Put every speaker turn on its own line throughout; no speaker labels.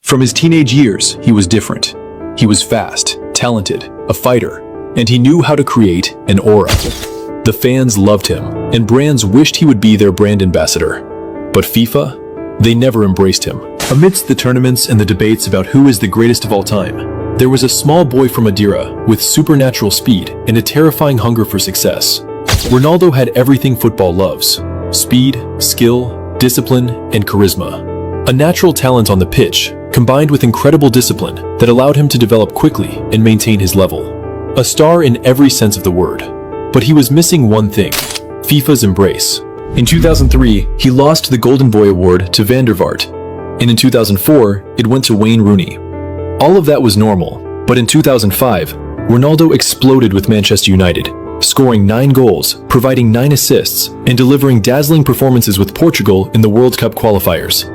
From his teenage years, he was different. He was fast, talented, a fighter, and he knew how to create an aura. The fans loved him, and brands wished he would be their brand ambassador. But FIFA? They never embraced him. Amidst the tournaments and the debates about who is the greatest of all time, there was a small boy from Madeira with supernatural speed and a terrifying hunger for success. Ronaldo had everything football loves: speed, skill, discipline, and charisma. A natural talent on the pitch, combined with incredible discipline that allowed him to develop quickly and maintain his level. A star in every sense of the word. But he was missing one thing: FIFA's embrace. In 2003, he lost the Golden Boy Award to Van der Vaart, and in 2004, it went to Wayne Rooney. All of that was normal, but in 2005, Ronaldo exploded with Manchester United, scoring 9 goals, providing 9 assists, and delivering dazzling performances with Portugal in the World Cup qualifiers.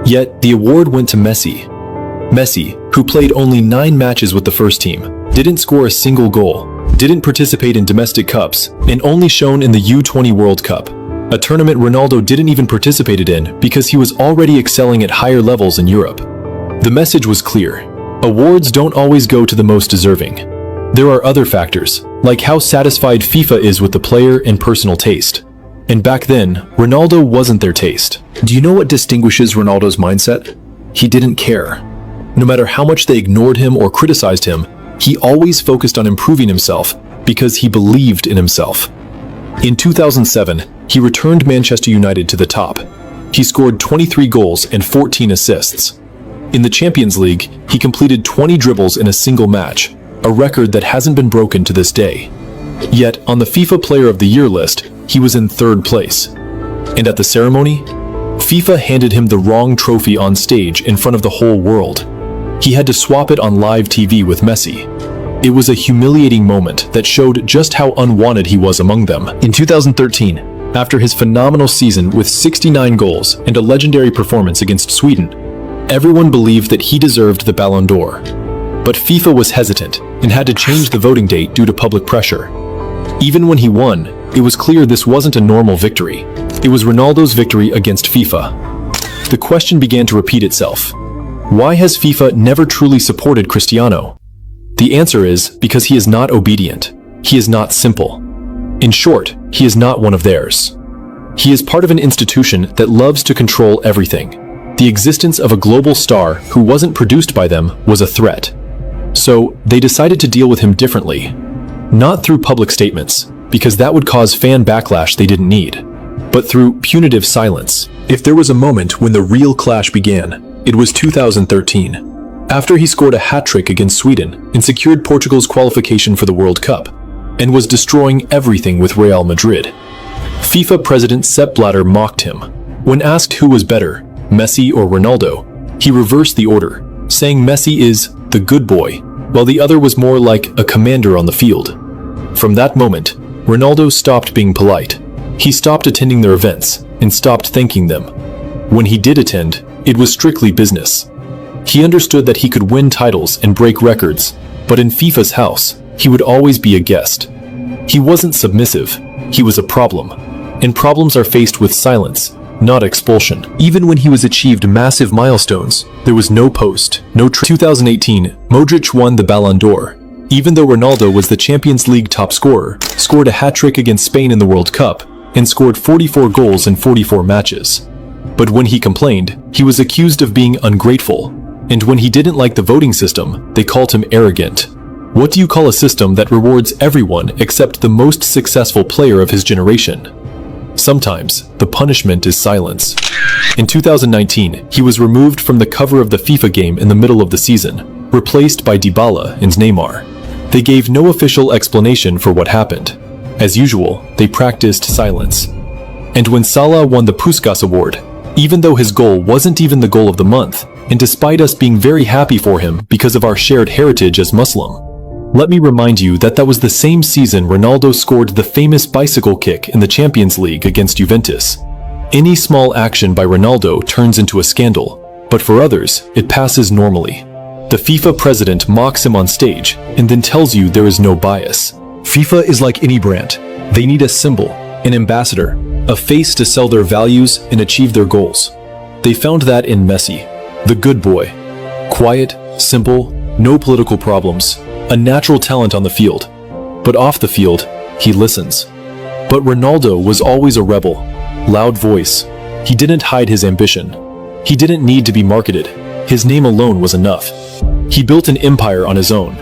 Yet, the award went to Messi. Messi, who played only 9 matches with the first team, didn't score a single goal, didn't participate in domestic cups, and only shone in the U20 World Cup, a tournament Ronaldo didn't even participate in because he was already excelling at higher levels in Europe. The message was clear: awards don't always go to the most deserving. There are other factors, like how satisfied FIFA is with the player and personal taste. And back then, Ronaldo wasn't their taste. Do you know what distinguishes Ronaldo's mindset? He didn't care. No matter how much they ignored him or criticized him, he always focused on improving himself because he believed in himself. In 2007, he returned Manchester United to the top. He scored 23 goals and 14 assists. In the Champions League, he completed 20 dribbles in a single match, a record that hasn't been broken to this day. Yet, on the FIFA Player of the Year list, he was in 3rd place. And at the ceremony, FIFA handed him the wrong trophy on stage in front of the whole world. He had to swap it on live TV with Messi. It was a humiliating moment that showed just how unwanted he was among them. In 2013, after his phenomenal season with 69 goals and a legendary performance against Sweden, everyone believed that he deserved the Ballon d'Or. But FIFA was hesitant and had to change the voting date due to public pressure. Even when he won, it was clear this wasn't a normal victory. It was Ronaldo's victory against FIFA. The question began to repeat itself. Why has FIFA never truly supported Cristiano? The answer is because he is not obedient. He is not simple. In short, he is not one of theirs. He is part of an institution that loves to control everything. The existence of a global star who wasn't produced by them was a threat. So, they decided to deal with him differently. Not through public statements, because that would cause fan backlash they didn't need, but through punitive silence. If there was a moment when the real clash began, it was 2013. After he scored a hat-trick against Sweden and secured Portugal's qualification for the World Cup, and was destroying everything with Real Madrid. FIFA President Sepp Blatter mocked him. When asked who was better, Messi or Ronaldo, he reversed the order, saying Messi is the good boy, while the other was more like a commander on the field. From that moment, Ronaldo stopped being polite. He stopped attending their events and stopped thanking them. When he did attend, it was strictly business. He understood that he could win titles and break records, but in FIFA's house, he would always be a guest. He wasn't submissive, he was a problem. And problems are faced with silence, not expulsion. Even when he was achieved massive milestones, there was no post, no 2018, Modric won the Ballon d'Or. Even though Ronaldo was the Champions League top scorer, scored a hat-trick against Spain in the World Cup, and scored 44 goals in 44 matches. But when he complained, he was accused of being ungrateful. And when he didn't like the voting system, they called him arrogant. What do you call a system that rewards everyone except the most successful player of his generation? Sometimes, the punishment is silence. In 2019, he was removed from the cover of the FIFA game in the middle of the season, replaced by Dybala and Neymar. They gave no official explanation for what happened. As usual, they practiced silence. And when Salah won the Puskas Award, even though his goal wasn't even the goal of the month, and despite us being very happy for him because of our shared heritage as Muslim, let me remind you that that was the same season Ronaldo scored the famous bicycle kick in the Champions League against Juventus. Any small action by Ronaldo turns into a scandal, but for others, it passes normally. The FIFA president mocks him on stage and then tells you there is no bias. FIFA is like any brand. They need a symbol, an ambassador, a face to sell their values and achieve their goals. They found that in Messi, the good boy. Quiet, simple, no political problems, a natural talent on the field. But off the field, he listens. But Ronaldo was always a rebel, loud voice. He didn't hide his ambition. He didn't need to be marketed. His name alone was enough. He built an empire on his own.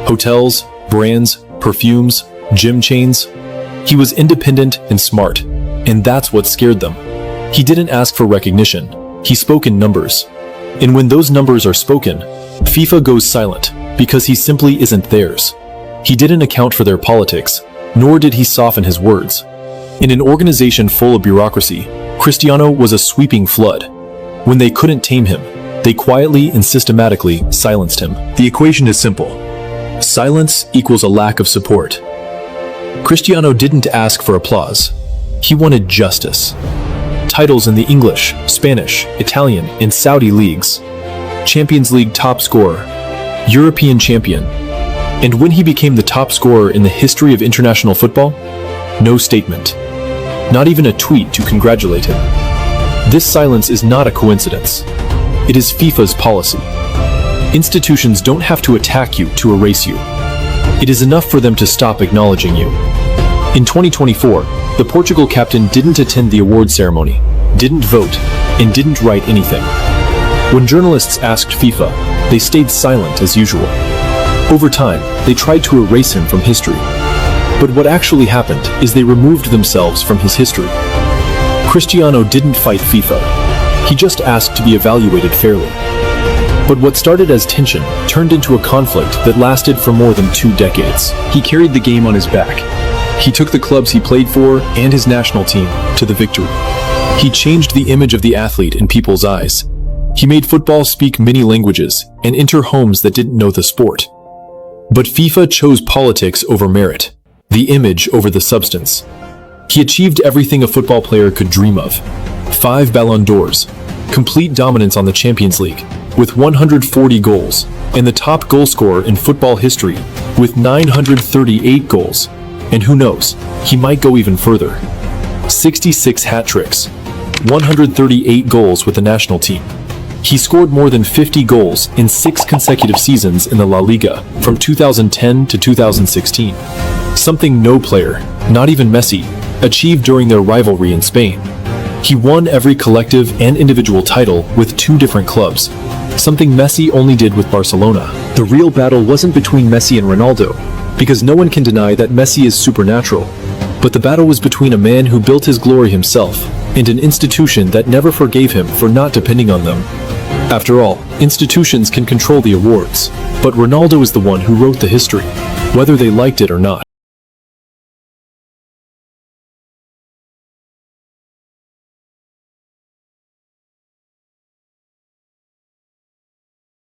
Hotels, brands, perfumes, gym chains. He was independent and smart, and that's what scared them. He didn't ask for recognition. He spoke in numbers. And when those numbers are spoken, FIFA goes silent because he simply isn't theirs. He didn't account for their politics, nor did he soften his words. In an organization full of bureaucracy, Cristiano was a sweeping flood. When they couldn't tame him, they quietly and systematically silenced him. The equation is simple. Silence equals a lack of support. Cristiano didn't ask for applause. He wanted justice. Titles in the English, Spanish, Italian, and Saudi leagues. Champions League top scorer. European champion. And when he became the top scorer in the history of international football, no statement. Not even a tweet to congratulate him. This silence is not a coincidence. It is FIFA's policy. Institutions don't have to attack you to erase you. It is enough for them to stop acknowledging you. In 2024, the Portugal captain didn't attend the award ceremony, didn't vote, and didn't write anything. When journalists asked FIFA, they stayed silent as usual. Over time, they tried to erase him from history. But what actually happened is they removed themselves from his history. Cristiano didn't fight FIFA. He just asked to be evaluated fairly. But what started as tension turned into a conflict that lasted for more than 2 decades. He carried the game on his back. He took the clubs he played for and his national team to the victory. He changed the image of the athlete in people's eyes. He made football speak many languages and enter homes that didn't know the sport. But FIFA chose politics over merit, the image over the substance. He achieved everything a football player could dream of. 5 Ballon d'Ors, complete dominance on the Champions League, with 140 goals, and the top goal scorer in football history, with 938 goals. And who knows, he might go even further. 66 hat-tricks, 138 goals with the national team. He scored more than 50 goals in 6 consecutive seasons in the La Liga from 2010 to 2016. Something no player, not even Messi, achieved during their rivalry in Spain. He won every collective and individual title with 2 different clubs, something Messi only did with Barcelona. The real battle wasn't between Messi and Ronaldo, because no one can deny that Messi is supernatural. But the battle was between a man who built his glory himself and an institution that never forgave him for not depending on them. After all, institutions can control the awards, but Ronaldo is the one who wrote the history, whether they liked it or not.